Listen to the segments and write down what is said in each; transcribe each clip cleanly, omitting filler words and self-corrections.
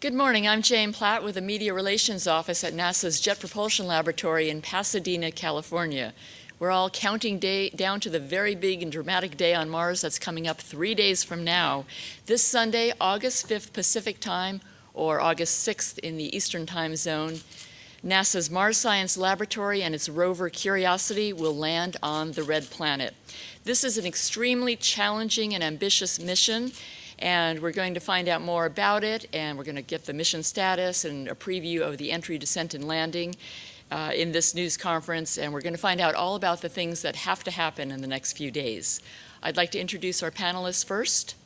Good morning. I'm Jane Platt with the Media Relations Office at NASA's Jet Propulsion Laboratory in Pasadena, California. We're all counting down to the very big and dramatic day on Mars that's coming up 3 days from now. This Sunday, August 5th Pacific Time, or August 6th in the Eastern Time Zone, NASA's Mars Science Laboratory and its rover Curiosity will land on the red planet. This is an extremely challenging and ambitious mission, and we're going to find out more about it, and we're going to get the mission status and a preview of the entry, descent, and landing in this news conference, and we're going to find out all about the things that have to happen in the next few days. I'd like to introduce our panelists first.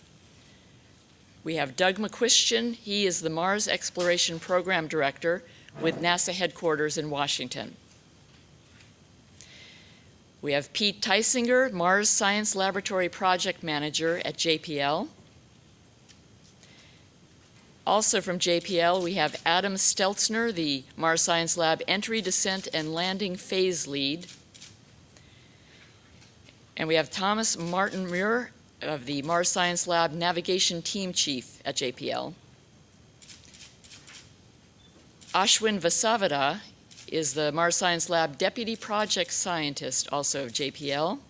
We have Doug McQuistion. He is the Mars Exploration Program Director with NASA headquarters in Washington. We have Pete Teisinger, Mars Science Laboratory Project Manager at JPL. Also from JPL, we have Adam Steltzner, the Mars Science Lab Entry, Descent, and Landing Phase Lead. And we have Thomas Martin-Muir of the Mars Science Lab Navigation Team Chief at JPL. Ashwin Vasavada is the Mars Science Lab Deputy Project Scientist, also of JPL.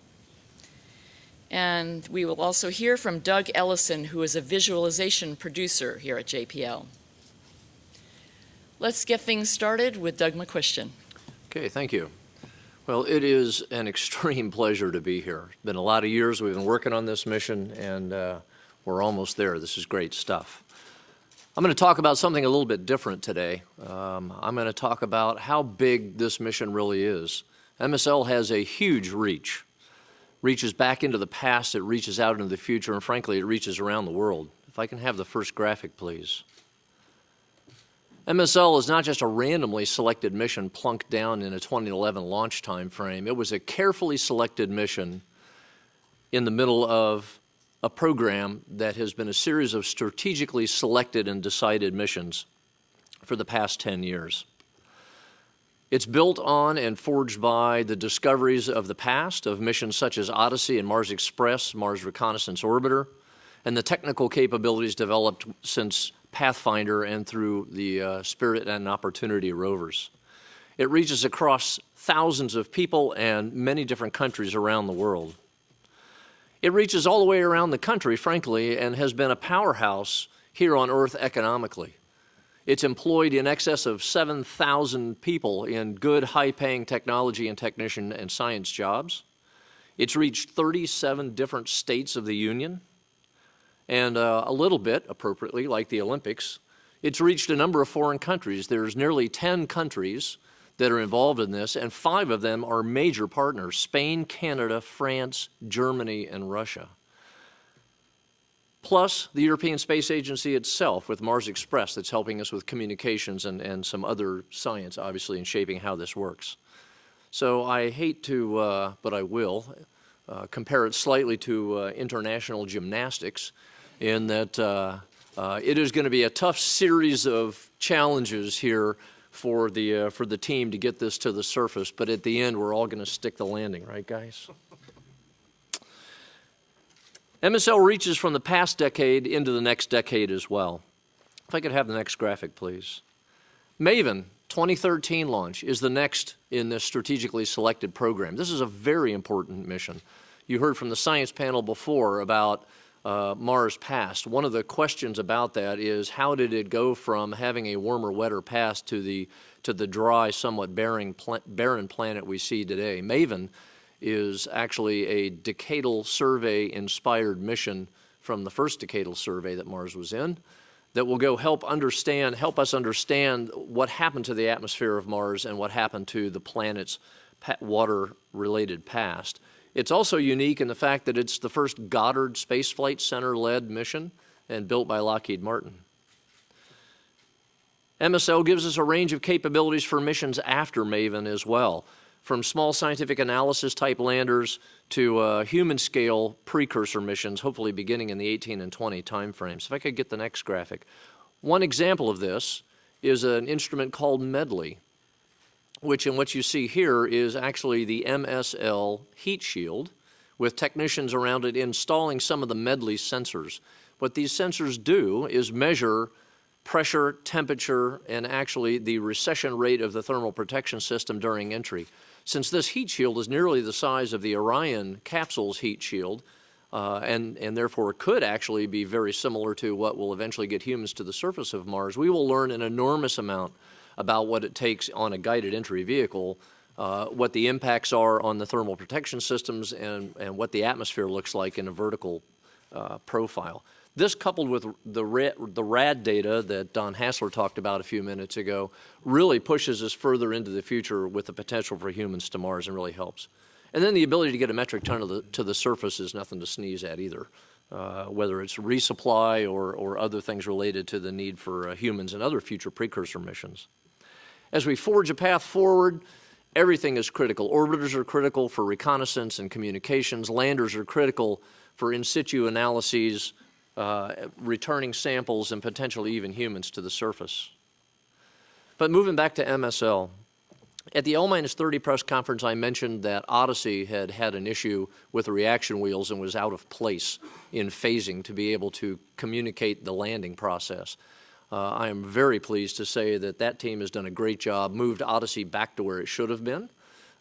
And we will also hear from Doug Ellison, who is a visualization producer here at JPL. Let's get things started with Doug McQuistion. Okay, thank you. Well, it is an extreme pleasure to be here. It's been a lot of years we've been working on this mission, and we're almost there. This is great stuff. I'm going to talk about something a little bit different today. I'm going to talk about how big this mission really is. MSL has a huge reach. Reaches back into the past, it reaches out into the future, and frankly, it reaches around the world. If I can have the first graphic, please. MSL is not just a randomly selected mission plunked down in a 2011 launch time frame. It was a carefully selected mission in the middle of a program that has been a series of strategically selected and decided missions for the past 10 years. It's built on and forged by the discoveries of the past of missions such as Odyssey and Mars Express, Mars Reconnaissance Orbiter, and the technical capabilities developed since Pathfinder and through the Spirit and Opportunity rovers. It reaches across thousands of people and many different countries around the world. It reaches all the way around the country, frankly, and has been a powerhouse here on Earth economically. It's employed in excess of 7,000 people in good, high-paying technology and technician and science jobs. It's reached 37 different states of the Union, and a little bit, appropriately, like the Olympics, it's reached a number of foreign countries. There's nearly 10 countries that are involved in this, and 5 of them are major partners: Spain, Canada, France, Germany, and Russia. Plus the European Space Agency itself with Mars Express that's helping us with communications and some other science, obviously, in shaping how this works. So I hate to, but I will, compare it slightly to international gymnastics in that it is going to be a tough series of challenges here for the team to get this to the surface, but at the end we're all going to stick the landing, right, guys? MSL reaches from the past decade into the next decade as well. If I could have the next graphic, please. MAVEN 2013 launch is the next in this strategically selected program. This is a very important mission. You heard from the science panel before about Mars past. One of the questions about that is how did it go from having a warmer, wetter past to the dry, somewhat barren planet we see today? MAVEN is actually a decadal survey-inspired mission from the first decadal survey that Mars was in that will go help us understand what happened to the atmosphere of Mars and what happened to the planet's water-related past. It's also unique in the fact that it's the first Goddard Space Flight Center-led mission and built by Lockheed Martin. MSL gives us a range of capabilities for missions after MAVEN as well, from small scientific analysis type landers to human scale precursor missions, hopefully beginning in the 18 and 20 timeframes. If I could get the next graphic. One example of this is an instrument called MEDLEY, which in what you see here is actually the MSL heat shield with technicians around it installing some of the MEDLEY sensors. What these sensors do is measure pressure, temperature, and actually the recession rate of the thermal protection system during entry. Since this heat shield is nearly the size of the Orion capsule's heat shield, and therefore could actually be very similar to what will eventually get humans to the surface of Mars, we will learn an enormous amount about what it takes on a guided entry vehicle, what the impacts are on the thermal protection systems, and what the atmosphere looks like in a vertical profile. This, coupled with the RAD data that Don Hassler talked about a few minutes ago, really pushes us further into the future with the potential for humans to Mars and really helps. And then the ability to get a metric ton to the surface is nothing to sneeze at either, whether it's resupply or other things related to the need for humans and other future precursor missions. As we forge a path forward, everything is critical. Orbiters are critical for reconnaissance and communications. Landers are critical for in situ analyses, returning samples, and potentially even humans to the surface. But moving back to MSL, at the L-30 press conference, I mentioned that Odyssey had had an issue with the reaction wheels and was out of place in phasing to be able to communicate the landing process. I am very pleased to say that that team has done a great job, moved Odyssey back to where it should have been,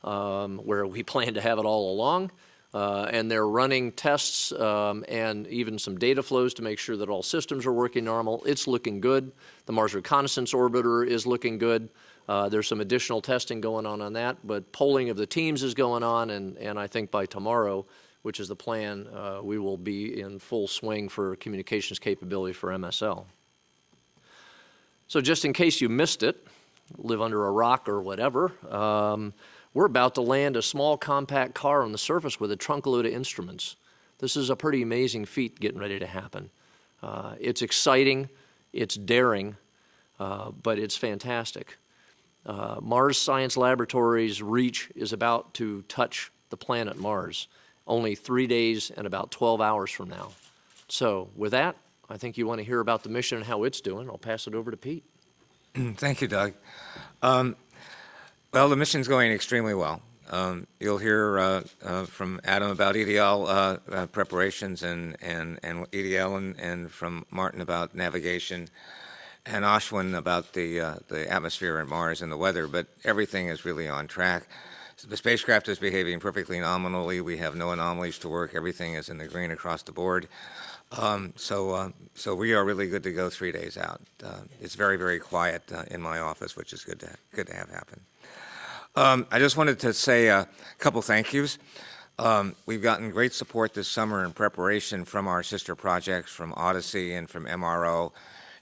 where we planned to have it all along. And they're running tests and even some data flows to make sure that all systems are working normal. It's looking good. The Mars Reconnaissance Orbiter is looking good. There's some additional testing going on that, but polling of the teams is going on, and I think by tomorrow, which is the plan, we will be in full swing for communications capability for MSL. So just in case you missed it, live under a rock or whatever, we're about to land a small compact car on the surface with a trunk load of instruments. This is a pretty amazing feat getting ready to happen. It's exciting, it's daring, but it's fantastic. Mars Science Laboratory's reach is about to touch the planet Mars, only 3 days and about 12 hours from now. So with that, I think you want to hear about the mission and how it's doing. I'll pass it over to Pete. Thank you, Doug. Well, the mission's going extremely well. You'll hear from Adam about EDL preparations and EDL, and from Martin about navigation, and Ashwin about the atmosphere and Mars and the weather, but everything is really on track. So the spacecraft is behaving perfectly nominally. We have no anomalies to work. Everything is in the green across the board. So we are really good to go 3 days out. It's very, very quiet in my office, which is good to have happen. I just wanted to say a couple thank yous. We've gotten great support this summer in preparation from our sister projects, from Odyssey and from MRO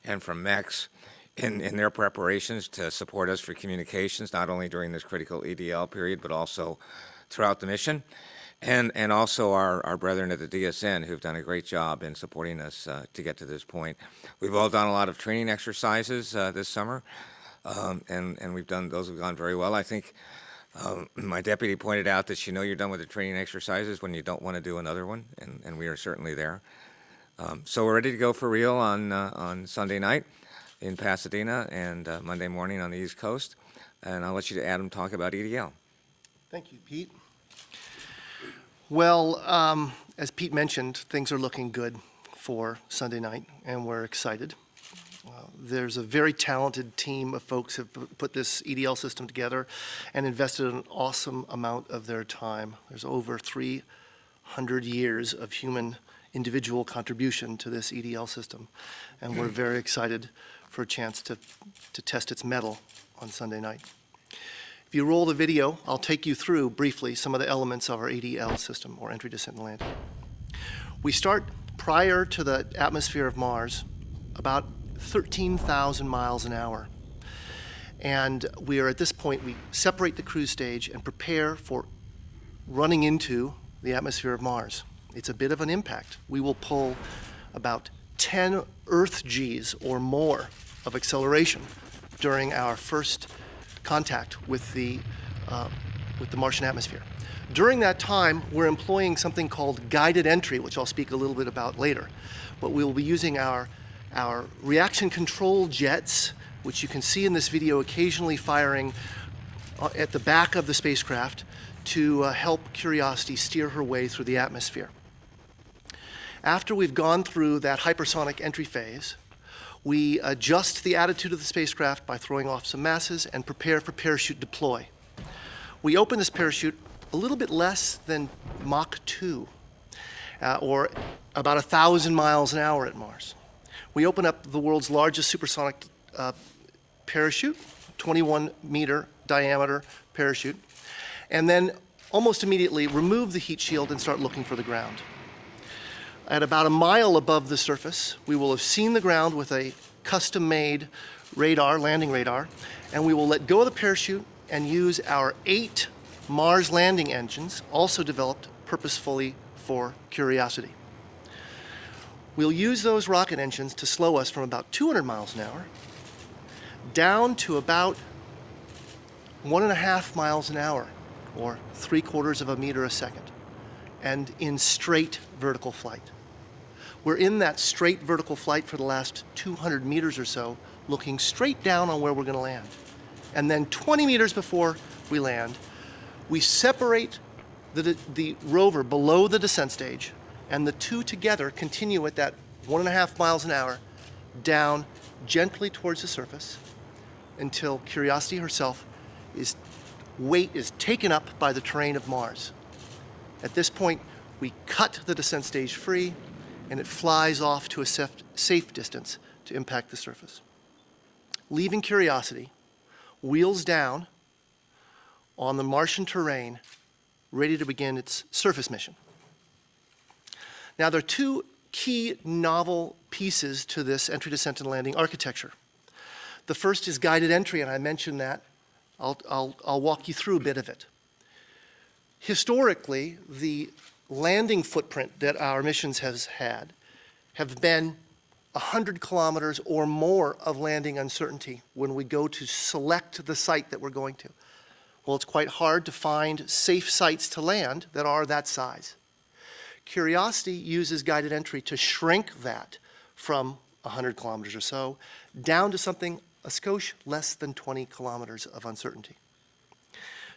and from MEX in their preparations to support us for communications, not only during this critical EDL period, but also throughout the mission. And also our brethren at the DSN who've done a great job in supporting us to get to this point. We've all done a lot of training exercises this summer, and we've done those have gone very well. I think my deputy pointed out that you're done with the training exercises when you don't want to do another one, and we are certainly there. So we're ready to go for real on Sunday night in Pasadena and Monday morning on the East Coast. And I'll let you, Adam, talk about EDL. Thank you, Pete. Well, as Pete mentioned, things are looking good for Sunday night, and we're excited. There's a very talented team of folks who have put this EDL system together and invested an awesome amount of their time. There's over 300 years of human individual contribution to this EDL system, and we're very excited for a chance to test its mettle on Sunday night. If you roll the video, I'll take you through briefly some of the elements of our EDL system, or entry, descent, and landing. We start prior to the atmosphere of Mars, about 13,000 miles an hour. And we are at this point, we separate the cruise stage and prepare for running into the atmosphere of Mars. It's a bit of an impact. We will pull about 10 Earth Gs or more of acceleration during our first contact with the Martian atmosphere. During that time, we're employing something called guided entry, which I'll speak a little bit about later. But we'll be using our reaction control jets, which you can see in this video occasionally firing at the back of the spacecraft to help Curiosity steer her way through the atmosphere. After we've gone through that hypersonic entry phase, We adjust the attitude of the spacecraft by throwing off some masses and prepare for parachute deploy. We open this parachute a little bit less than Mach 2, or about 1,000 miles an hour at Mars. We open up the world's largest supersonic parachute, 21-meter diameter parachute, and then almost immediately remove the heat shield and start looking for the ground. At about a mile above the surface, we will have seen the ground with a custom-made radar, landing radar, and we will let go of the parachute and use our 8 Mars landing engines, also developed purposefully for Curiosity. We'll use those rocket engines to slow us from about 200 miles an hour down to about 1.5 miles an hour, or 3/4 of a meter a second, and in straight vertical flight. We're in that straight vertical flight for the last 200 meters or so, looking straight down on where we're going to land. And then 20 meters before we land, we separate the rover below the descent stage, and the two together continue at that 1.5 miles an hour down gently towards the surface until Curiosity herself weight is taken up by the terrain of Mars. At this point, we cut the descent stage free, and it flies off to a safe distance to impact the surface. Leaving Curiosity, wheels down on the Martian terrain, ready to begin its surface mission. Now, there are two key novel pieces to this entry, descent, and landing architecture. The first is guided entry, and I mentioned that. I'll walk you through a bit of it. Historically, the landing footprint that our missions have been 100 kilometers or more of landing uncertainty when we go to select the site that we're going to. Well, it's quite hard to find safe sites to land that are that size. Curiosity uses guided entry to shrink that from 100 kilometers or so down to something a skosh less than 20 kilometers of uncertainty.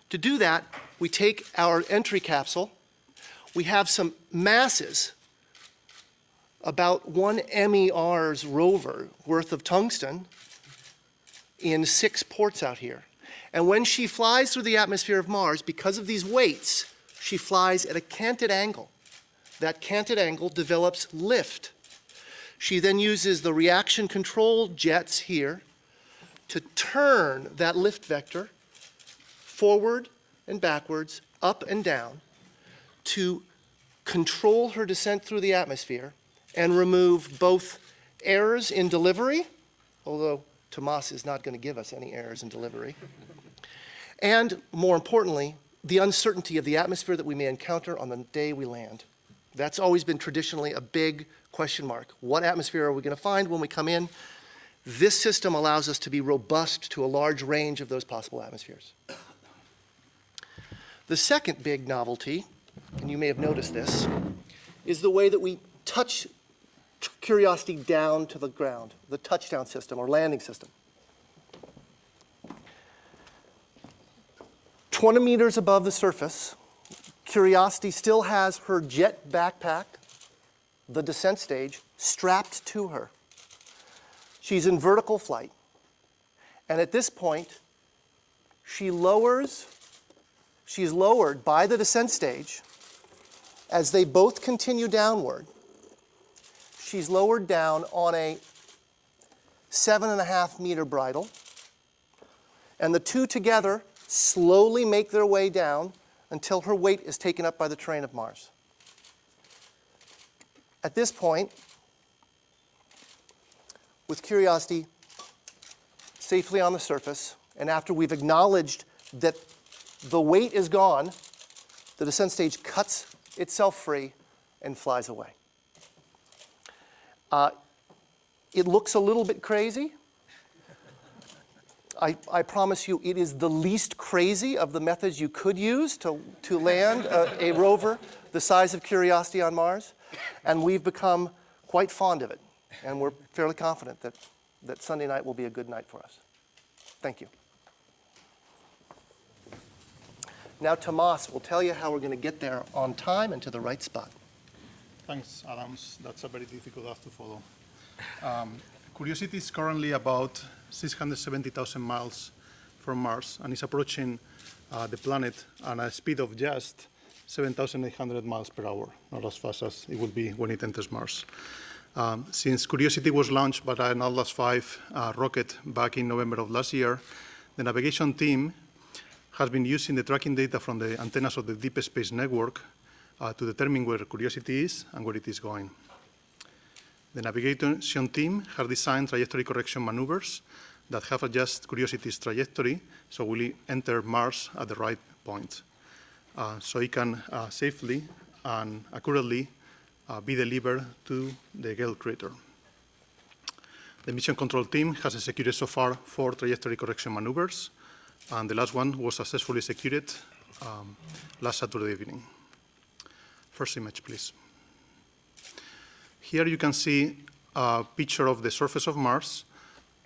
To do that, we take our entry capsule. We have some masses, about 1 MER's rover worth of tungsten in 6 ports out here. And when she flies through the atmosphere of Mars, because of these weights, she flies at a canted angle. That canted angle develops lift. She then uses the reaction control jets here to turn that lift vector forward and backwards, up and down, to control her descent through the atmosphere and remove both errors in delivery, although Tomas is not going to give us any errors in delivery, and more importantly, the uncertainty of the atmosphere that we may encounter on the day we land. That's always been traditionally a big question mark. What atmosphere are we going to find when we come in? This system allows us to be robust to a large range of those possible atmospheres. The second big novelty, and you may have noticed this, is the way that we touch Curiosity down to the ground, the touchdown system or landing system. 20 meters above the surface, Curiosity still has her jet backpack, the descent stage, strapped to her. She's in vertical flight. And at this point, she's lowered by the descent stage. As they both continue downward, she's lowered down on a 7.5 meter bridle. And the two together slowly make their way down until her weight is taken up by the terrain of Mars. At this point, with Curiosity safely on the surface, and after we've acknowledged that the weight is gone, the descent stage cuts itself free and flies away. It looks a little bit crazy. I promise you it is the least crazy of the methods you could use to land a rover the size of Curiosity on Mars, and we've become quite fond of it, and we're fairly confident that Sunday night will be a good night for us. Thank you. Now Tomas will tell you how we're going to get there on time and to the right spot. Thanks, Adams. That's a very difficult act to follow. Curiosity is currently about 670,000 miles from Mars and is approaching the planet at a speed of just 7,800 miles per hour, not as fast as it will be when it enters Mars. Since Curiosity was launched by an Atlas V rocket back in November of last year, the navigation team has been using the tracking data from the antennas of the Deep Space Network to determine where Curiosity is and where it is going. The navigation team has designed trajectory correction maneuvers that have adjusted Curiosity's trajectory so we'll enter Mars at the right point. So it can safely and accurately be delivered to the Gale crater. The mission control team has executed so far 4 trajectory correction maneuvers, and the last one was successfully executed last Saturday evening. First image, please. Here you can see a picture of the surface of Mars.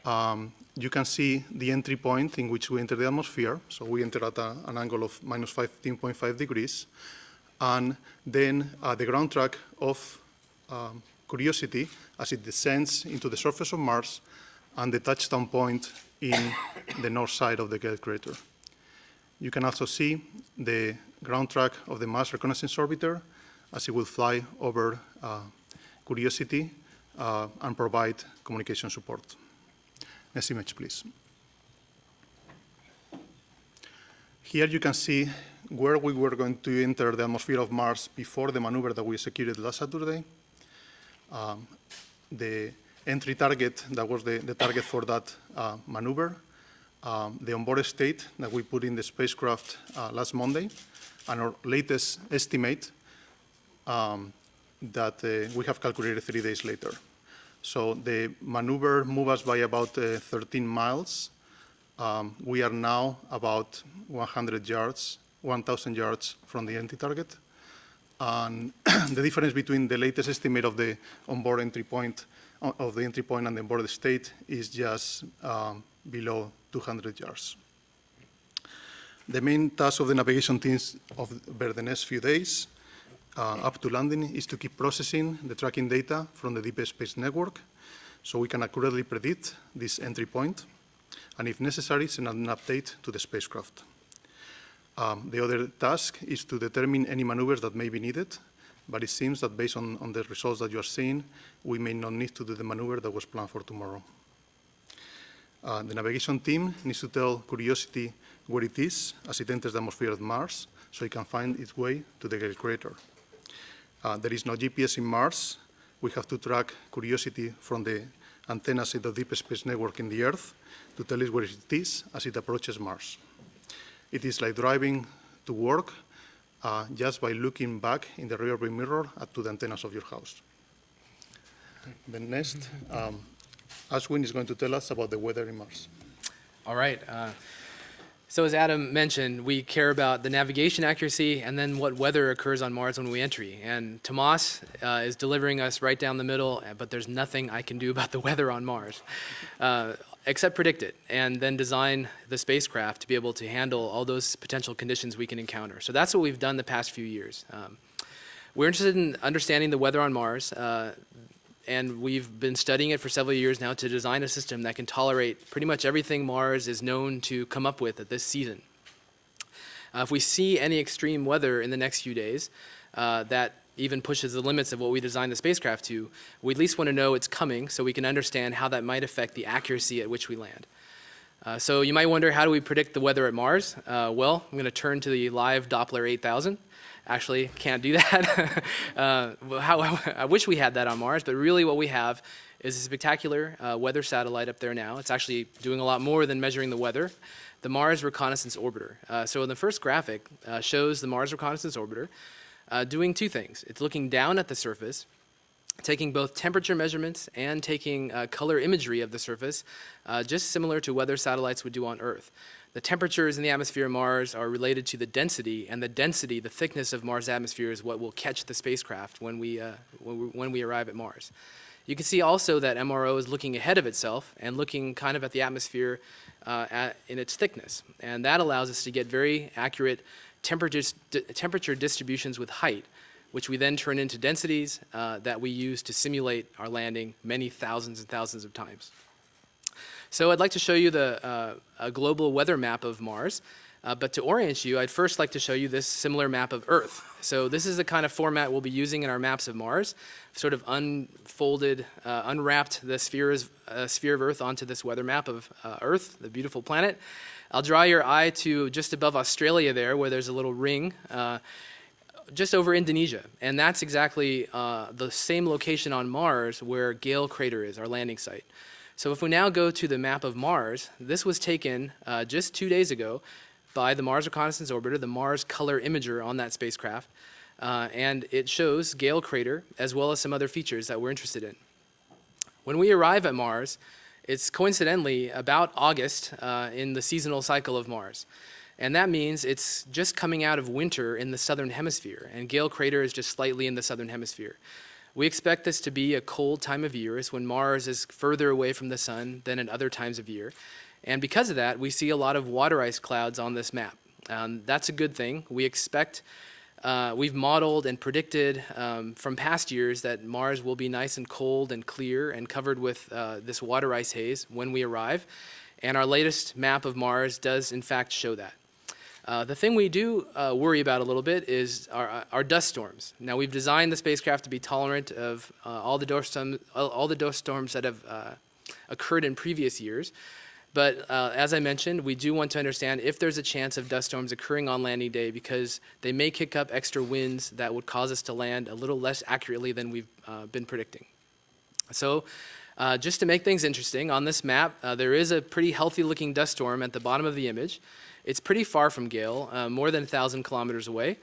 You can see the entry point in which we enter the atmosphere. So we enter at an angle of minus 15.5 degrees. And then the ground track of Curiosity as it descends into the surface of Mars and the touchdown point in the north side of the Gale crater. You can also see the ground track of the Mars Reconnaissance Orbiter as it will fly over Curiosity and provide communication support. Next image, please. Here you can see where we were going to enter the atmosphere of Mars before the maneuver that we executed last Saturday. The entry target, that was the target for that maneuver, the onboard state that we put in the spacecraft last Monday, and our latest estimate that we have calculated 3 days later. So the maneuver moved us by about 13 miles. We are now about 100 yards, 1,000 yards from the entry target. And the difference between the latest estimate of the onboard entry point, and the onboard state is just below 200 yards. The main task of the navigation teams over the next few days up to landing is to keep processing the tracking data from the Deep Space Network so we can accurately predict this entry point, and if necessary, send an update to the spacecraft. The other task is to determine any maneuvers that may be needed, but it seems that based on the results that you are seeing, we may not need to do the maneuver that was planned for tomorrow. The navigation team needs to tell Curiosity where it is as it enters the atmosphere of Mars so it can find its way to the Gale crater. There is no GPS in Mars. We have to track Curiosity from the antennas in the Deep Space Network in the Earth to tell it where it is as it approaches Mars. It is like driving to work just by looking back in the rearview mirror to the antennas of your house. Then next, Ashwin is going to tell us about the weather in Mars. All right. So as Adam mentioned, we care about the navigation accuracy and then what weather occurs on Mars when we enter. And Tomas is delivering us right down the middle, but there's nothing I can do about the weather on Mars except predict it and then design the spacecraft to be able to handle all those potential conditions we can encounter. So that's what we've done the past few years. We're interested in understanding the weather on Mars, and we've been studying it for several years now to design a system that can tolerate pretty much everything Mars is known to come up with at this season. If we see any extreme weather in the next few days that even pushes the limits of what we designed the spacecraft to, we at least want to know it's coming so we can understand how that might affect the accuracy at which we land. So you might wonder, how do we predict the weather at Mars? Well, I'm going to turn to the live Doppler 8000. Actually, can't do that. I wish we had that on Mars, but really what we have is a spectacular weather satellite up there now. It's actually doing a lot more than measuring the weather. The Mars Reconnaissance Orbiter. So in the first graphic shows the Mars Reconnaissance Orbiter doing two things. It's looking down at the surface, taking both temperature measurements and taking color imagery of the surface, just similar to weather satellites would do on Earth. The temperatures in the atmosphere of Mars are related to the density, and the density, the thickness of Mars' atmosphere is what will catch the spacecraft when we arrive at Mars. You can see also that MRO is looking ahead of itself and looking kind of at the atmosphere in its thickness, and that allows us to get very accurate temperature distributions with height, which we then turn into densities that we use to simulate our landing many thousands and thousands of times. So I'd like to show you a global weather map of Mars. But to orient you, I'd first like to show you this similar map of Earth. So this is the kind of format we'll be using in our maps of Mars, sort of unfolded, unwrapped the sphere of Earth onto this weather map of Earth, the beautiful planet. I'll draw your eye to just above Australia there, where there's a little ring, just over Indonesia. And that's exactly the same location on Mars where Gale Crater is, our landing site. So if we now go to the map of Mars, this was taken just 2 days ago by the Mars Reconnaissance Orbiter, the Mars Color Imager on that spacecraft, and it shows Gale Crater as well as some other features that we're interested in. When we arrive at Mars, it's coincidentally about August in the seasonal cycle of Mars. And that means it's just coming out of winter in the southern hemisphere, and Gale Crater is just slightly in the southern hemisphere. We expect this to be a cold time of year. It's when Mars is further away from the sun than at other times of year. And because of that, we see a lot of water ice clouds on this map. That's a good thing. We expect, we've modeled and predicted from past years that Mars will be nice and cold and clear and covered with this water ice haze when we arrive. And our latest map of Mars does in fact show that. The thing we do worry about a little bit is our dust storms. Now, we've designed the spacecraft to be tolerant of all the dust storms that have occurred in previous years. But as I mentioned, we do want to understand if there's a chance of dust storms occurring on landing day, because they may kick up extra winds that would cause us to land a little less accurately than we've been predicting. So just to make things interesting, on this map, there is a pretty healthy looking dust storm at the bottom of the image. It's pretty far from Gale, more than 1,000 kilometers away.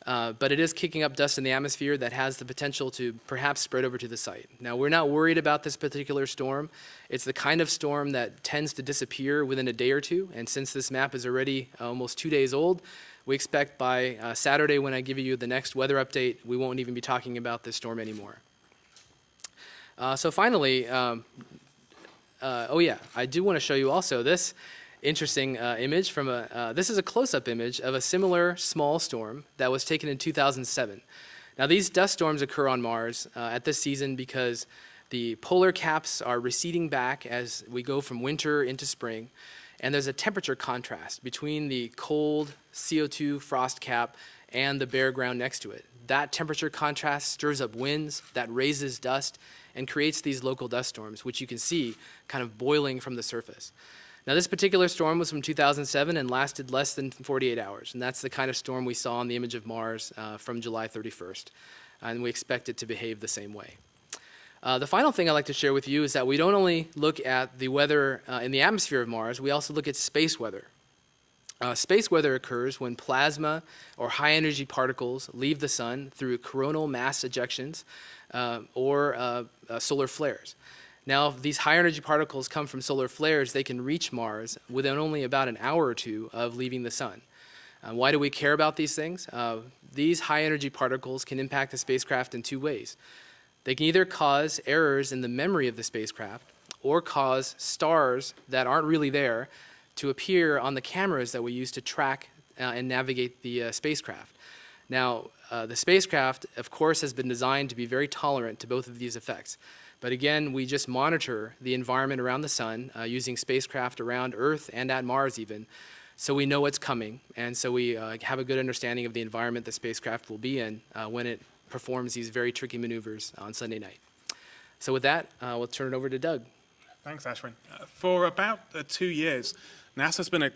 But it is kicking up dust in the atmosphere that has the potential to perhaps spread over to the site. Now, we're not worried about this particular storm. It's the kind of storm that tends to disappear within a day or two, and since this map is already almost 2 days old, we expect by Saturday, when I give you the next weather update, we won't even be talking about this storm anymore. So finally, I do want to show you also this interesting image from this is a close-up image of a similar small storm that was taken in 2007. Now, these dust storms occur on Mars at this season because the polar caps are receding back as we go from winter into spring, and there's a temperature contrast between the cold CO2 frost cap and the bare ground next to it. That temperature contrast stirs up winds that raises dust and creates these local dust storms, which you can see kind of boiling from the surface. Now, this particular storm was from 2007 and lasted less than 48 hours, and that's the kind of storm we saw on the image of Mars from July 31st, and we expect it to behave the same way. The final thing I'd like to share with you is that we don't only look at the weather in the atmosphere of Mars, we also look at space weather. Space weather occurs when plasma or high-energy particles leave the sun through coronal mass ejections or solar flares. Now, if these high-energy particles come from solar flares, they can reach Mars within only about an hour or two of leaving the sun. Why do we care about these things? These high-energy particles can impact the spacecraft in two ways. They can either cause errors in the memory of the spacecraft or cause stars that aren't really there to appear on the cameras that we use to track and navigate the spacecraft. Now, the spacecraft, of course, has been designed to be very tolerant to both of these effects. But again, we just monitor the environment around the sun using spacecraft around Earth and at Mars even, so we know what's coming, and so we have a good understanding of the environment the spacecraft will be in when it performs these very tricky maneuvers on Sunday night. So with that, we'll turn it over to Doug. Thanks, Ashwin. For about 2 years, NASA's been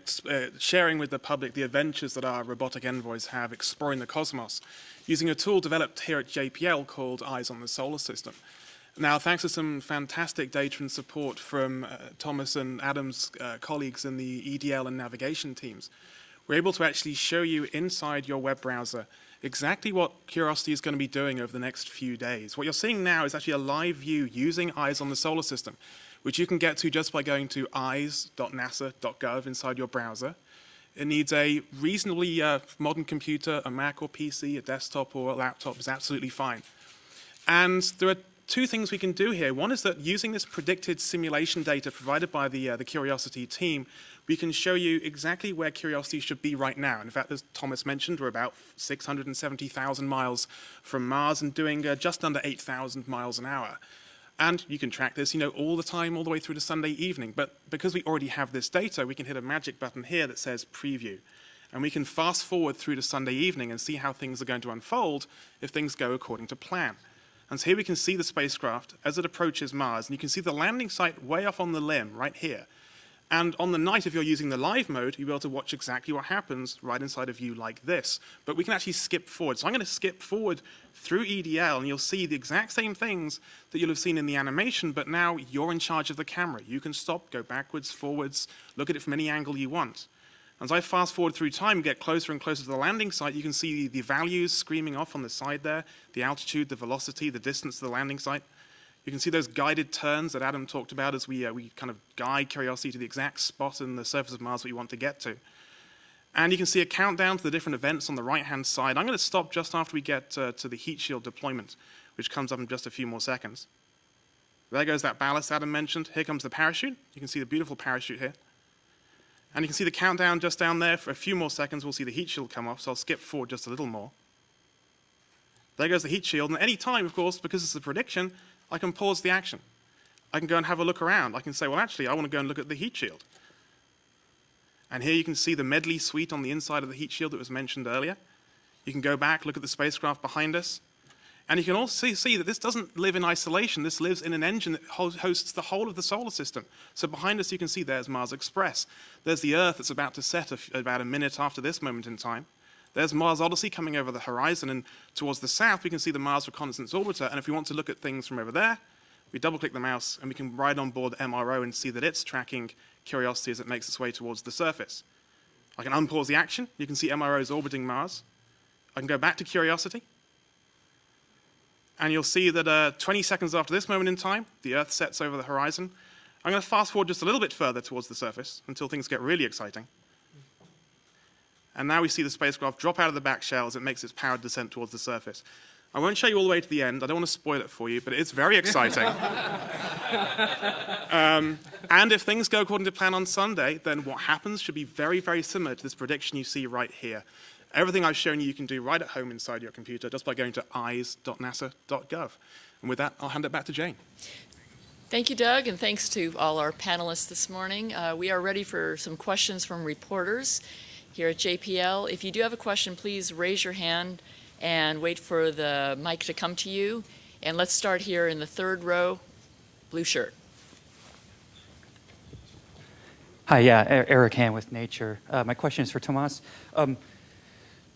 sharing with the public the adventures that our robotic envoys have exploring the cosmos using a tool developed here at JPL called Eyes on the Solar System. Now, thanks to some fantastic data and support from Thomas and Adam's colleagues in the EDL and navigation teams, we're able to actually show you inside your web browser exactly what Curiosity is going to be doing over the next few days. What you're seeing now is actually a live view using Eyes on the Solar System, which you can get to just by going to eyes.nasa.gov inside your browser. It needs a reasonably modern computer, a Mac or PC, a desktop or a laptop is absolutely fine. And there are two things we can do here. One is that using this predicted simulation data provided by the Curiosity team, we can show you exactly where Curiosity should be right now. In fact, as Thomas mentioned, we're about 670,000 miles from Mars and doing just under 8,000 miles an hour. And you can track this, all the time, all the way through to Sunday evening. But because we already have this data, we can hit a magic button here that says Preview. And we can fast forward through to Sunday evening and see how things are going to unfold if things go according to plan. And so here we can see the spacecraft as it approaches Mars, and you can see the landing site way off on the limb right here. And on the night, if you're using the live mode, you'll be able to watch exactly what happens right inside of you like this. But we can actually skip forward. So I'm going to skip forward through EDL, and you'll see the exact same things that you'll have seen in the animation, but now you're in charge of the camera. You can stop, go backwards, forwards, look at it from any angle you want. As I fast forward through time, get closer and closer to the landing site, you can see the values screaming off on the side there, the altitude, the velocity, the distance to the landing site. You can see those guided turns that Adam talked about as we kind of guide Curiosity to the exact spot in the surface of Mars that we want to get to. And you can see a countdown to the different events on the right-hand side. I'm going to stop just after we get to the heat shield deployment, which comes up in just a few more seconds. There goes that ballast Adam mentioned. Here comes the parachute. You can see the beautiful parachute here. And you can see the countdown just down there. For a few more seconds, we'll see the heat shield come off, so I'll skip forward just a little more. There goes the heat shield, and at any time, of course, because it's a prediction, I can pause the action. I can go and have a look around. I can say, well, actually, I want to go and look at the heat shield. And here you can see the medley suite on the inside of the heat shield that was mentioned earlier. You can go back, look at the spacecraft behind us. And you can also see that this doesn't live in isolation. This lives in an engine that hosts the whole of the solar system. So behind us, you can see there's Mars Express. There's the Earth that's about to set about a minute after this moment in time. There's Mars Odyssey coming over the horizon, and towards the south, we can see the Mars Reconnaissance Orbiter. And if we want to look at things from over there, we double-click the mouse, and we can ride on board MRO and see that it's tracking Curiosity as it makes its way towards the surface. I can unpause the action. You can see MRO is orbiting Mars. I can go back to Curiosity. And you'll see that 20 seconds after this moment in time, the Earth sets over the horizon. I'm going to fast forward just a little bit further towards the surface until things get really exciting. And now we see the spacecraft drop out of the back shell as it makes its powered descent towards the surface. I won't show you all the way to the end. I don't want to spoil it for you, but it's very exciting. And if things go according to plan on Sunday, then what happens should be very, very similar to this prediction you see right here. Everything I've shown you can do right at home inside your computer just by going to eyes.nasa.gov. And with that, I'll hand it back to Jane. Thank you, Doug, and thanks to all our panelists this morning. We are ready for some questions from reporters here at JPL. If you do have a question, please raise your hand and wait for the mic to come to you. And let's start here in the third row, blue shirt. Hi, yeah, Eric Han with Nature. My question is for Tomas.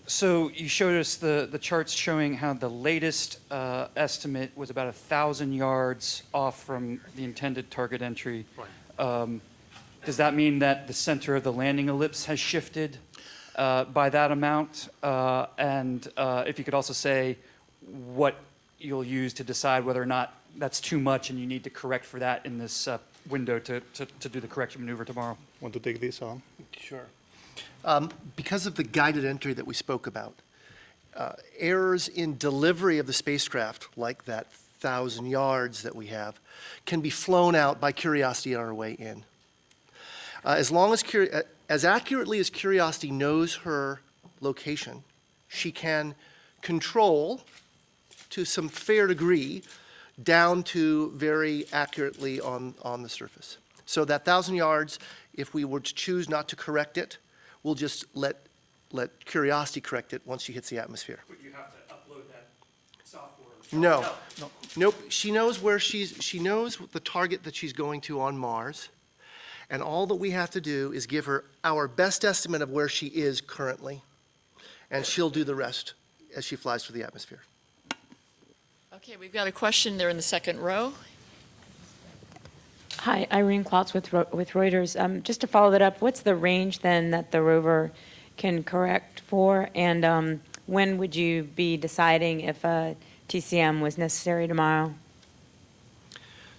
So you showed us the charts showing how the latest estimate was about 1,000 yards off from the intended target entry. Right. Does that mean that the center of the landing ellipse has shifted by that amount? And if you could also say what you'll use to decide whether or not that's too much and you need to correct for that in this window to do the correction maneuver tomorrow. Want to take this on? Sure. Because of the guided entry that we spoke about, errors in delivery of the spacecraft, like that 1,000 yards that we have, can be flown out by Curiosity on our way in. As accurately as Curiosity knows her location, she can control, to some fair degree, down to very accurately on the surface. So that 1,000 yards, if we were to choose not to correct it, we'll just let Curiosity correct it once she hits the atmosphere. But you have to upload that software. No. Nope. She knows where she knows the target that she's going to on Mars. And all that we have to do is give her our best estimate of where she is currently. And she'll do the rest as she flies through the atmosphere. Okay, we've got a question there in the second row. Hi, Irene Klotz with Reuters. Just to follow that up, what's the range then that the rover can correct for? And when would you be deciding if a TCM was necessary tomorrow?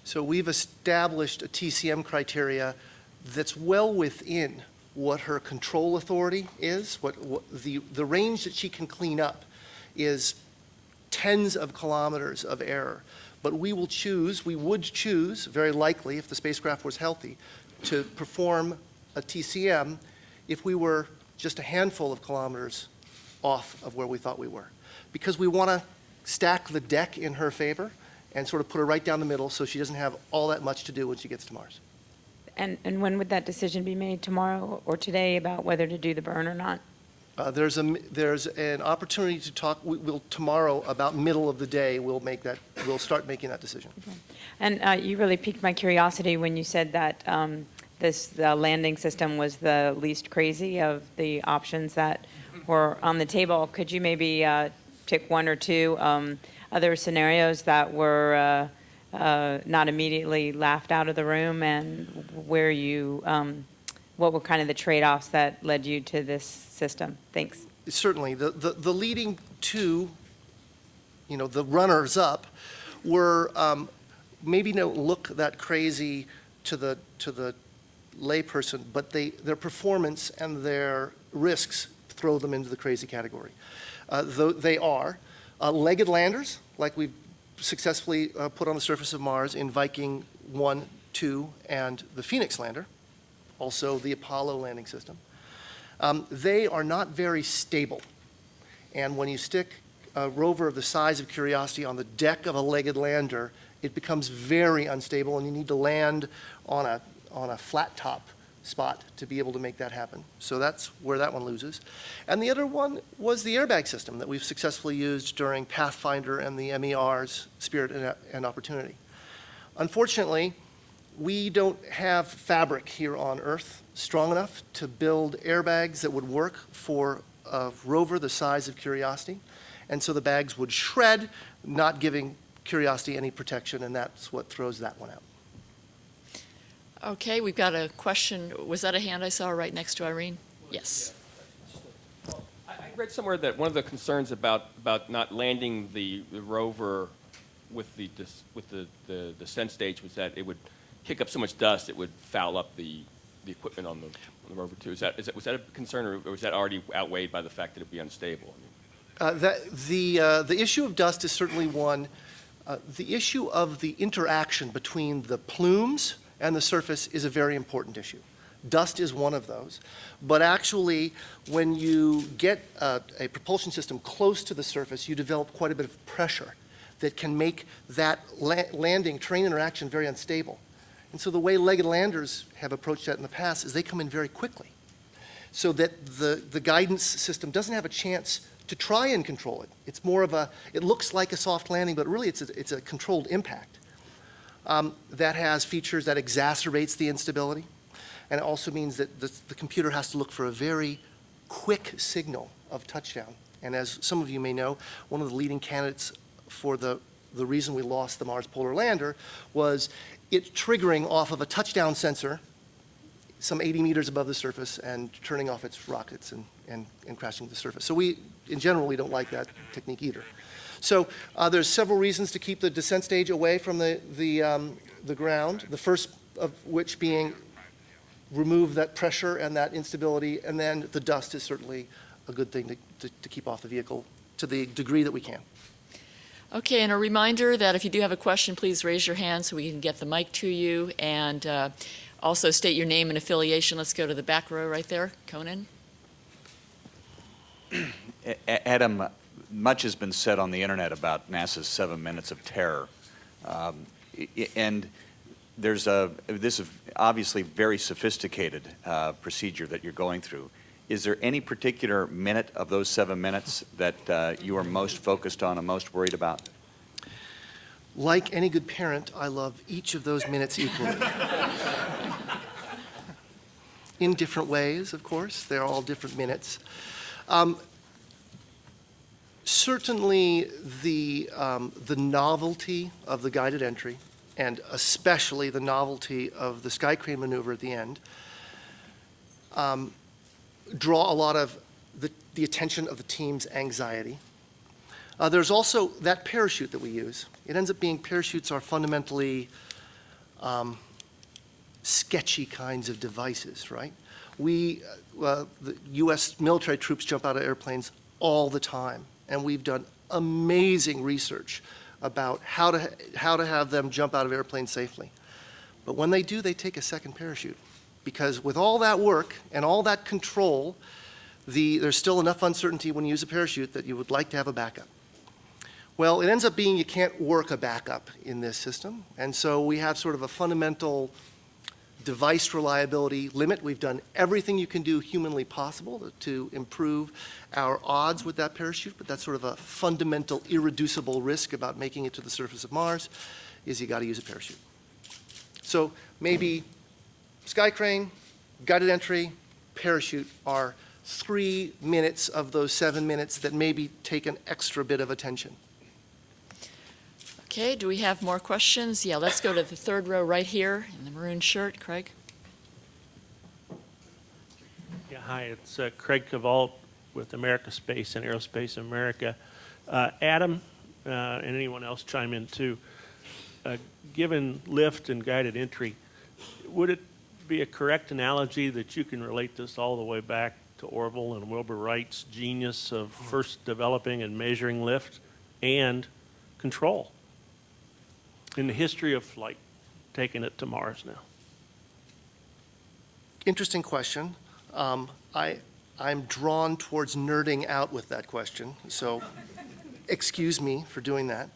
So we've established a TCM criteria that's well within what her control authority is. What the range that she can clean up is tens of kilometers of error. But we would choose, very likely, if the spacecraft was healthy, to perform a TCM if we were just a handful of kilometers off of where we thought we were. Because we want to stack the deck in her favor and sort of put her right down the middle so she doesn't have all that much to do when she gets to Mars. And when would that decision be made, tomorrow or today, about whether to do the burn or not? There's an opportunity to talk, we'll tomorrow, about middle of the day, we'll start making that decision. And you really piqued my curiosity when you said that this landing system was the least crazy of the options that were on the table. Could you maybe pick one or two other scenarios that were not immediately laughed out of the room, and where you, what were kind of the trade-offs that led you to this system? Thanks. Certainly. The leading two, the runners-up were maybe don't look that crazy to the layperson, but their performance and their risks throw them into the crazy category. They are legged landers, like we've successfully put on the surface of Mars in Viking 1, 2, and the Phoenix lander, also the Apollo landing system. They are not very stable. And when you stick a rover of the size of Curiosity on the deck of a legged lander, it becomes very unstable, and you need to land on a flat top spot to be able to make that happen. So that's where that one loses. And the other one was the airbag system that we've successfully used during Pathfinder and the MER's Spirit and Opportunity. Unfortunately, we don't have fabric here on Earth strong enough to build airbags that would work for a rover the size of Curiosity. And so the bags would shred, not giving Curiosity any protection, and that's what throws that one out. Okay, we've got a question. Was that a hand I saw right next to Irene? Yes. I read somewhere that one of the concerns about not landing the rover with the descent stage was that it would kick up so much dust it would foul up the equipment on the rover too. Was that a concern, or was that already outweighed by the fact that it'd be unstable? The issue of dust is certainly one. The issue of the interaction between the plumes and the surface is a very important issue. Dust is one of those. But actually, when you get a propulsion system close to the surface, you develop quite a bit of pressure that can make that landing terrain interaction very unstable. And so the way legged landers have approached that in the past is they come in very quickly, so that the guidance system doesn't have a chance to try and control it. It's more of it looks like a soft landing, but really it's a controlled impact. That has features that exacerbates the instability, and it also means that the computer has to look for a very quick signal of touchdown. And as some of you may know, one of the leading candidates for the reason we lost the Mars Polar Lander was it triggering off of a touchdown sensor some 80 meters above the surface and turning off its rockets and crashing to the surface. So in general, we don't like that technique either. So there's several reasons to keep the descent stage away from the ground, the first of which being remove that pressure and that instability, and then the dust is certainly a good thing to keep off the vehicle to the degree that we can. Okay, and a reminder that if you do have a question, please raise your hand so we can get the mic to you, and also state your name and affiliation. Let's go to the back row right there. Conan? Adam, much has been said on the internet about NASA's 7 minutes of terror. And this is obviously very sophisticated procedure that you're going through. Is there any particular minute of those 7 minutes that you are most focused on and most worried about? Like any good parent, I love each of those minutes equally. In different ways, of course. They're all different minutes. Certainly, the novelty of the guided entry, and especially the novelty of the sky crane maneuver at the end, draw a lot of the attention of the team's anxiety. There's also that parachute that we use. It ends up being, parachutes are fundamentally sketchy kinds of devices, right? The U.S. military troops jump out of airplanes all the time, and we've done amazing research about how to have them jump out of airplanes safely. But when they do, they take a second parachute. because with all that work and all that control, there's still enough uncertainty when you use a parachute that you would like to have a backup. Well, it ends up being you can't work a backup in this system, and so we have sort of a fundamental device reliability limit. We've done everything you can do humanly possible to improve our odds with that parachute, but that's sort of a fundamental, irreducible risk about making it to the surface of Mars, is you got to use a parachute. So maybe sky crane, guided entry, parachute are 3 minutes of those 7 minutes that maybe take an extra bit of attention. Okay, do we have more questions? Yeah, let's go to the third row right here in the maroon shirt. Craig? Yeah, hi, it's Craig Cavalt with America Space and Aerospace America. Adam, and anyone else chime in too. Given lift and guided entry, would it be a correct analogy that you can relate this all the way back to Orville and Wilbur Wright's genius of first developing and measuring lift and control in the history of flight, taking it to Mars now? Interesting question. I'm drawn towards nerding out with that question, so excuse me for doing that.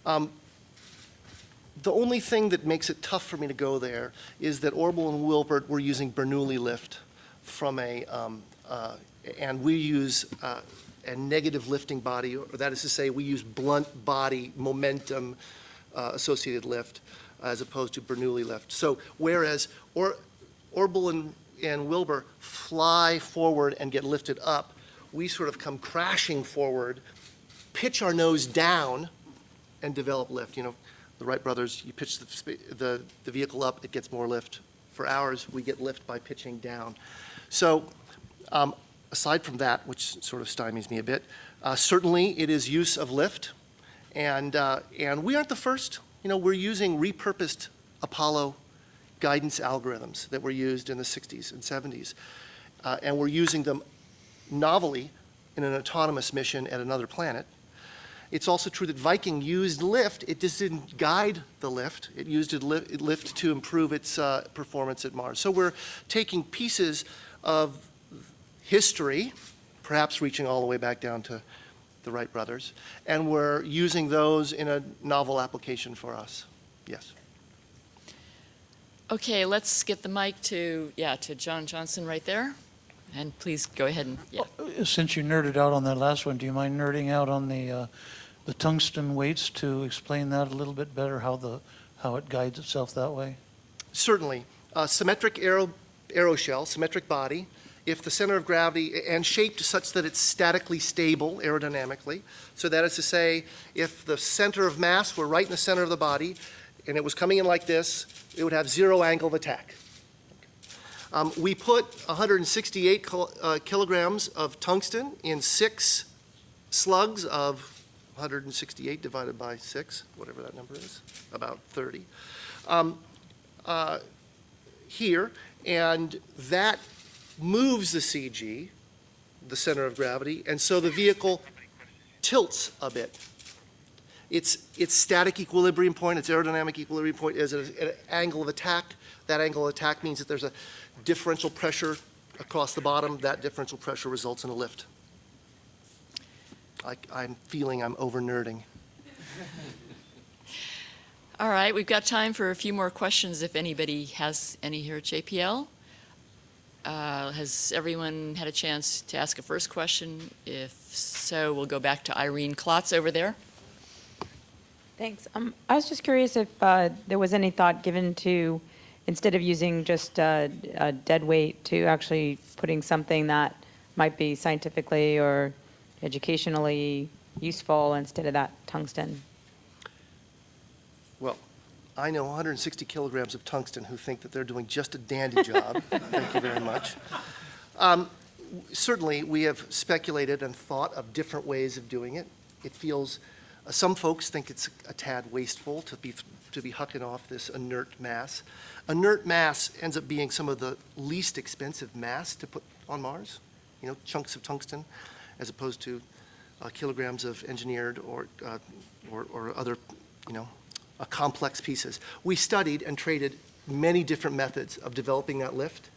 The only thing that makes it tough for me to go there is that Orville and Wilbur were using Bernoulli lift from and we use a negative lifting body, or that is to say, we use blunt body momentum associated lift as opposed to Bernoulli lift. So whereas Orville and Wilbur fly forward and get lifted up, we sort of come crashing forward, pitch our nose down, and develop lift. You know, the Wright brothers, you pitch the vehicle up, it gets more lift. For ours, we get lift by pitching down. So aside from that, which sort of stymies me a bit, certainly it is use of lift. And we aren't the first. You know, we're using repurposed Apollo guidance algorithms that were used in the 60s and 70s. And we're using them novelly in an autonomous mission at another planet. It's also true that Viking used lift. It just didn't guide the lift. It used lift to improve its performance at Mars. So we're taking pieces of history, perhaps reaching all the way back down to the Wright brothers, and we're using those in a novel application for us. Yes. Okay, let's get the mic to John Johnson right there. And please go ahead and, Since you nerded out on that last one, do you mind nerding out on the tungsten weights to explain that a little bit better, how it guides itself that way? Certainly. Symmetric aeroshell, symmetric body, if the center of gravity, and shaped such that it's statically stable aerodynamically. So that is to say, if the center of mass were right in the center of the body, and it was coming in like this, it would have zero angle of attack. We put 168 kilograms of tungsten in 6 slugs of 168 divided by 6, whatever that number is, about 30, here, and that moves the CG, the center of gravity, and so the vehicle tilts a bit. Its static equilibrium point, its aerodynamic equilibrium point is at an angle of attack. That angle of attack means that there's a differential pressure across the bottom. That differential pressure results in a lift. I'm feeling I'm over-nerding. All right, we've got time for a few more questions if anybody has any here at JPL. Has everyone had a chance to ask a first question? If so, we'll go back to Irene Klotz over there. Thanks. I was just curious if there was any thought given to, instead of using just a dead weight, to actually putting something that might be scientifically or educationally useful instead of that tungsten. Well, I know 160 kilograms of tungsten who think that they're doing just a dandy job. Thank you very much. Certainly, we have speculated and thought of different ways of doing it. It feels, some folks think it's a tad wasteful to be hucking off this inert mass. Inert mass ends up being some of the least expensive mass to put on Mars, you know, chunks of tungsten, as opposed to kilograms of engineered or other, you know, complex pieces. We studied and traded many different methods of developing that lift,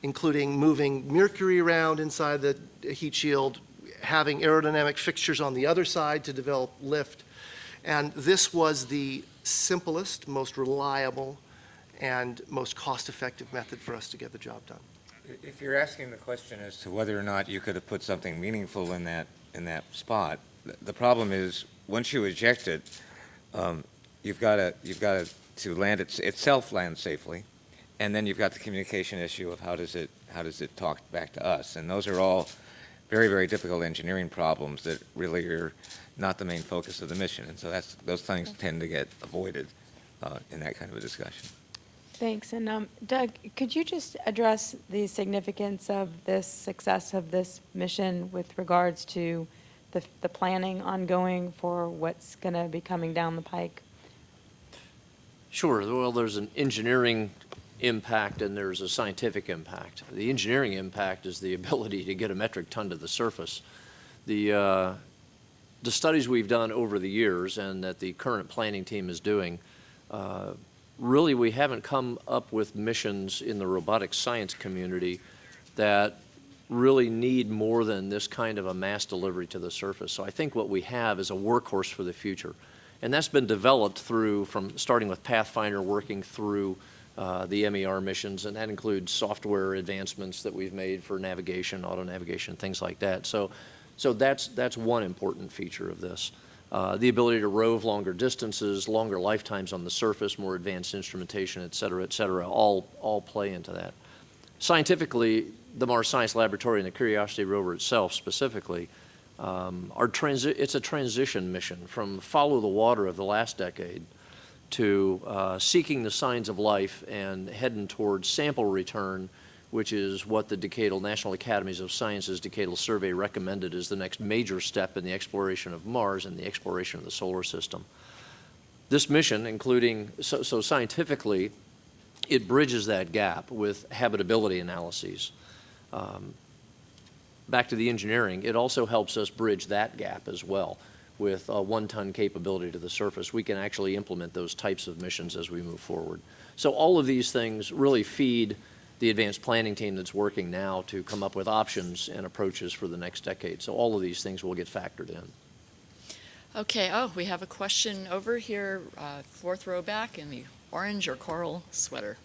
including moving mercury around inside the heat shield, having aerodynamic fixtures on the other side to develop lift. And this was the simplest, most reliable, and most cost-effective method for us to get the job done. If you're asking the question as to whether or not you could have put something meaningful in that spot, the problem is once you eject it, you've got to land it itself land safely, and then you've got the communication issue of how does it talk back to us, and those are all very, very difficult engineering problems that really are not the main focus of the mission, and so those things tend to get avoided in that kind of a discussion. Thanks. And Doug, could you just address the significance of this success of this mission with regards to the planning ongoing for what's going to be coming down the pike? Sure. Well, there's an engineering impact and there's a scientific impact. The engineering impact is the ability to get a metric ton to the surface. The studies we've done over the years and that the current planning team is doing, really we haven't come up with missions in the robotic science community that really need more than this kind of a mass delivery to the surface. So I think what we have is a workhorse for the future. And that's been developed from starting with Pathfinder, working through the MER missions, and that includes software advancements that we've made for navigation, auto navigation, things like that. So that's one important feature of this. The ability to rove longer distances, longer lifetimes on the surface, more advanced instrumentation, et cetera, all play into that. Scientifically, the Mars Science Laboratory and the Curiosity rover itself specifically, it's a transition mission from follow the water of the last decade to seeking the signs of life and heading towards sample return, which is what the National Academies of Sciences Decadal Survey recommended as the next major step in the exploration of Mars and the exploration of the solar system. This mission, so scientifically, it bridges that gap with habitability analyses. Back to the engineering, it also helps us bridge that gap as well. With a 1-ton capability to the surface, we can actually implement those types of missions as we move forward. So all of these things really feed the advanced planning team that's working now to come up with options and approaches for the next decade. So all of these things will get factored in. Okay, we have a question over here, fourth row back in the orange or coral sweater.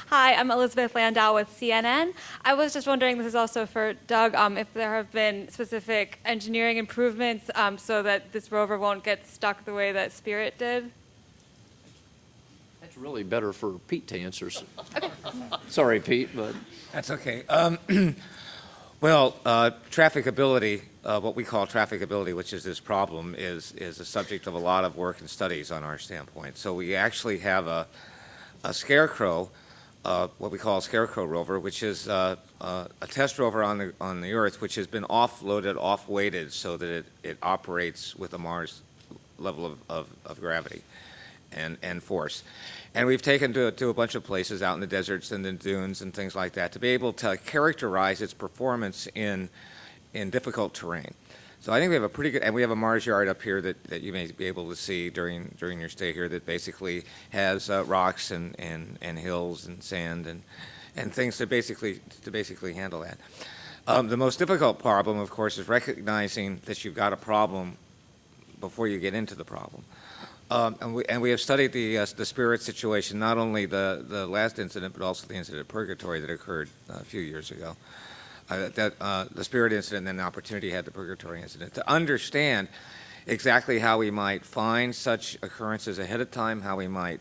Hi, I'm Elizabeth Landau with CNN. I was just wondering, this is also for Doug, if there have been specific engineering improvements so that this rover won't get stuck the way that Spirit did? That's really better for Pete to answer. Sorry, Pete, but... That's okay. Well, trafficability, what we call trafficability, which is this problem, is a subject of a lot of work and studies on our standpoint. So we actually have a Scarecrow, what we call a Scarecrow rover, which is a test rover on the Earth, which has been offloaded, off-weighted, so that it operates with a Mars level of gravity and force. And we've taken to a bunch of places out in the deserts and the dunes and things like that to be able to characterize its performance in difficult terrain. So I think we have a pretty good, and we have a Mars yard up here that you may be able to see during your stay here that basically has rocks and hills and sand and things to basically handle that. The most difficult problem, of course, is recognizing that you've got a problem before you get into the problem. And we have studied the Spirit situation, not only the last incident, but also the incident at Purgatory that occurred a few years ago. The Spirit incident and then the Opportunity had the Purgatory incident, to understand exactly how we might find such occurrences ahead of time, how we might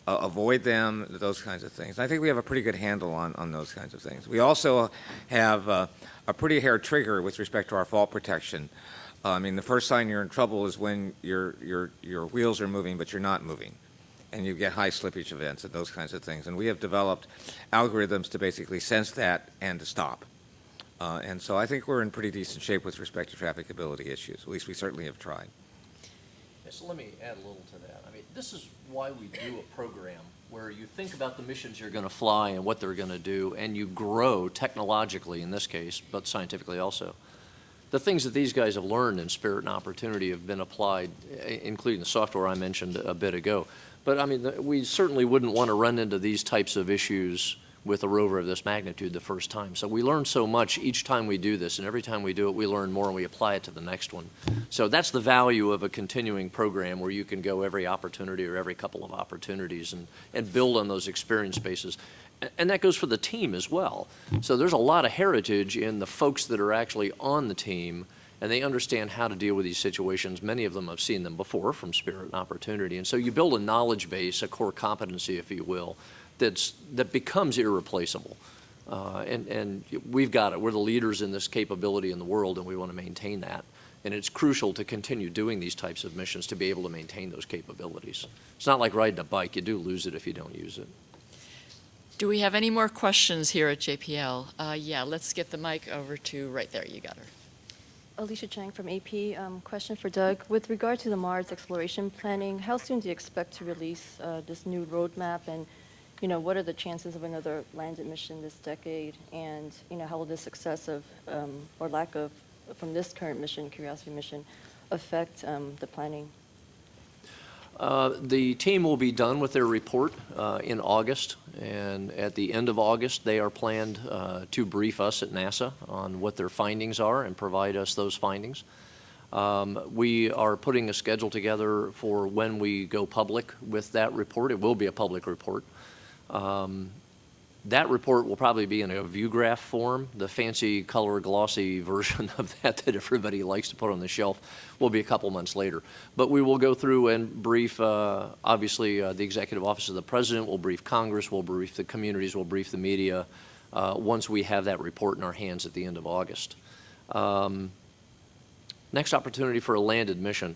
avoid them, those kinds of things. I think we have a pretty good handle on those kinds of things. We also have a pretty hair trigger with respect to our fault protection. I mean, the first sign you're in trouble is when your wheels are moving, but you're not moving, and you get high slippage events and those kinds of things. And we have developed algorithms to basically sense that and to stop. And so I think we're in pretty decent shape with respect to trafficability issues. At least we certainly have tried. Yes, let me add a little to that. I mean, this is why we do a program where you think about the missions you're going to fly and what they're going to do, and you grow technologically in this case, but scientifically also. the things that these guys have learned in Spirit and Opportunity have been applied, including the software I mentioned a bit ago. But I mean, we certainly wouldn't want to run into these types of issues with a rover of this magnitude the first time. So we learn so much each time we do this, and every time we do it, we learn more and we apply it to the next one. So that's the value of a continuing program where you can go every opportunity or every couple of opportunities and build on those experience bases. And that goes for the team as well. So there's a lot of heritage in the folks that are actually on the team, and they understand how to deal with these situations. Many of them have seen them before from Spirit and Opportunity. And so you build a knowledge base, a core competency, if you will, that becomes irreplaceable. And we've got it. We're the leaders in this capability in the world, and we want to maintain that. And it's crucial to continue doing these types of missions to be able to maintain those capabilities. It's not like riding a bike. You do lose it if you don't use it. Do we have any more questions here at JPL? Yeah, let's get the mic over to right there. You got her. Alicia Chang from AP. Question for Doug. With regard to the Mars exploration planning, how soon do you expect to release this new roadmap? And, you know, what are the chances of another landed mission this decade? And, you know, how will the success of, or lack of, from this current mission, Curiosity mission, affect the planning? The team will be done with their report in August, and at the end of August, they are planned to brief us at NASA on what their findings are and provide us those findings. We are putting a schedule together for when we go public with that report. It will be a public report. That report will probably be in a view graph form. The fancy color glossy version of that everybody likes to put on the shelf will be a couple months later. But we will go through and brief, obviously, the Executive Office of the President, we'll brief Congress, we'll brief the communities, we'll brief the media once we have that report in our hands at the end of August. Next opportunity for a landed mission.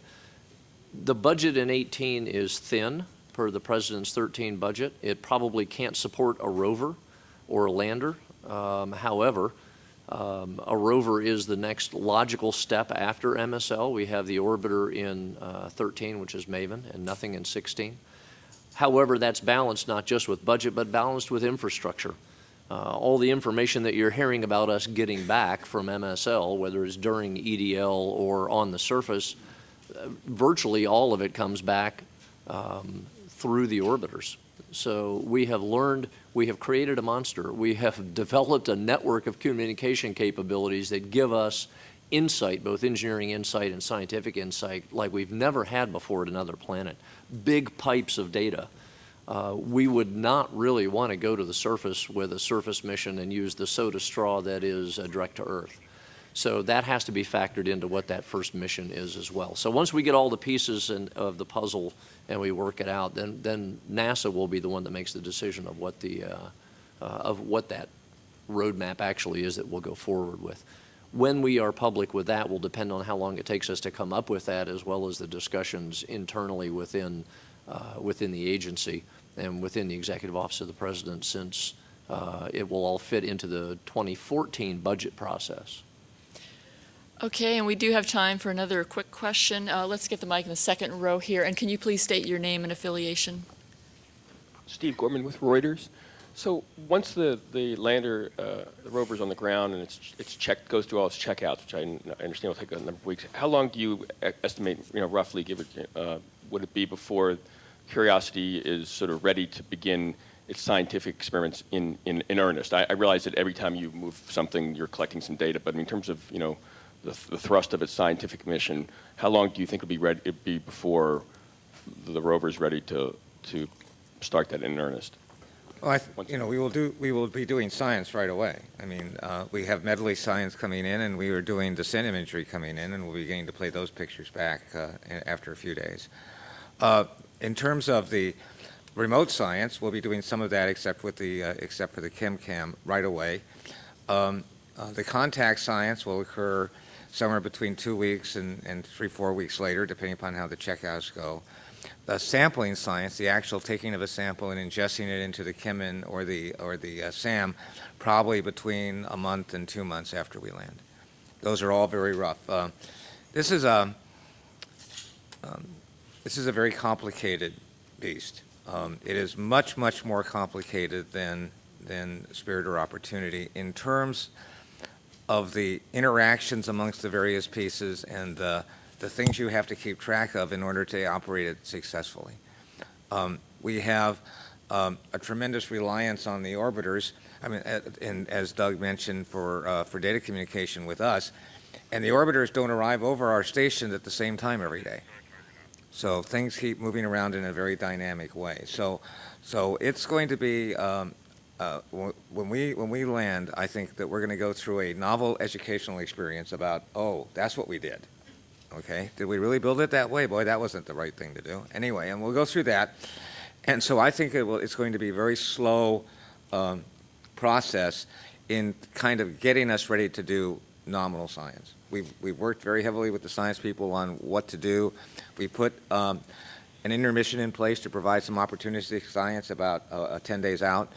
The budget in 18 is thin. Per the President's 13 budget. It probably can't support a rover or a lander. However, a rover is the next logical step after MSL. We have the orbiter in 13, which is MAVEN, and nothing in 16. However, that's balanced not just with budget, but balanced with infrastructure. All the information that you're hearing about us getting back from MSL, whether it's during EDL or on the surface, virtually all of it comes back through the orbiters. So we have learned, we have created a monster. We have developed a network of communication capabilities that give us insight, both engineering insight and scientific insight, like we've never had before at another planet. Big pipes of data. We would not really want to go to the surface with a surface mission and use the soda straw that is direct to Earth. So that has to be factored into what that first mission is as well. So once we get all the pieces of the puzzle and we work it out, then NASA will be the one that makes the decision of what that roadmap actually is that we'll go forward with. When we are public with that will depend on how long it takes us to come up with that, as well as the discussions internally within the agency and within the Executive Office of the President, since it will all fit into the 2014 budget process. Okay, and we do have time for another quick question. Let's get the mic in the second row here. And can you please state your name and affiliation? Steve Gorman with Reuters. So once the lander, the rover's on the ground and it's checked, goes through all its checkouts, which I understand will take a number of weeks. How long do you estimate, roughly, would it be before Curiosity is sort of ready to begin its scientific experiments in earnest? I realize that every time you move something, you're collecting some data, but in terms of the thrust of its scientific mission, how long do you think it'd be before the rover's ready to start that in earnest? Well, we will be doing science right away. I mean, we have medley science coming in, and we are doing descent imagery coming in, and we'll be beginning to play those pictures back after a few days. In terms of the remote science, we'll be doing some of that, except for the ChemCam right away. The contact science will occur somewhere between 2 weeks and 3-4 weeks later, depending upon how the checkouts go. The sampling science, the actual taking of a sample and ingesting it into the Chemin or the SAM, probably between a month and 2 months after we land. Those are all very rough. This is a very complicated beast. It is much, much more complicated than Spirit or Opportunity in terms of the interactions amongst the various pieces and the things you have to keep track of in order to operate it successfully. We have a tremendous reliance on the orbiters. I mean, and as Doug mentioned, for data communication with us, and the orbiters don't arrive over our station at the same time every day. So things keep moving around in a very dynamic way. So it's going to be when we land, I think that we're going to go through a novel educational experience about, oh, that's what we did. Okay, did we really build it that way? Boy, that wasn't the right thing to do. Anyway, and we'll go through that. And so I think it's going to be a very slow process in kind of getting us ready to do nominal science. We've worked very heavily with the science people on what to do. We put an intermission in place to provide some opportunistic science about 10 days out.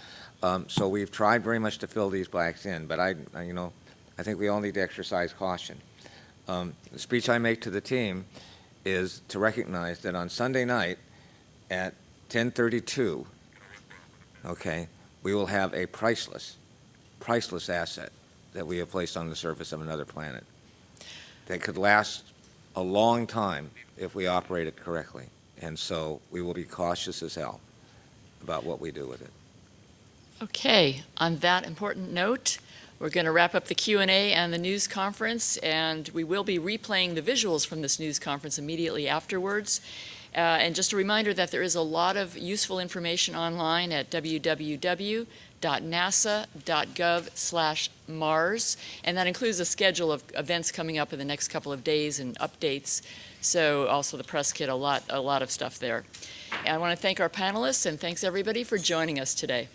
So we've tried very much to fill these blanks in, but I think we all need to exercise caution. The speech I make to the team is to recognize that on Sunday night at 10:32, okay, we will have a priceless asset that we have placed on the surface of another planet that could last a long time if we operate it correctly. And so we will be cautious as hell about what we do with it. Okay, on that important note, we're going to wrap up the Q&A and the news conference, and we will be replaying the visuals from this news conference immediately afterwards. And just a reminder that there is a lot of useful information online at www.nasa.gov/Mars, and that includes a schedule of events coming up in the next couple of days and updates. So also the press kit, a lot of stuff there. And I want to thank our panelists, and thanks everybody for joining us today.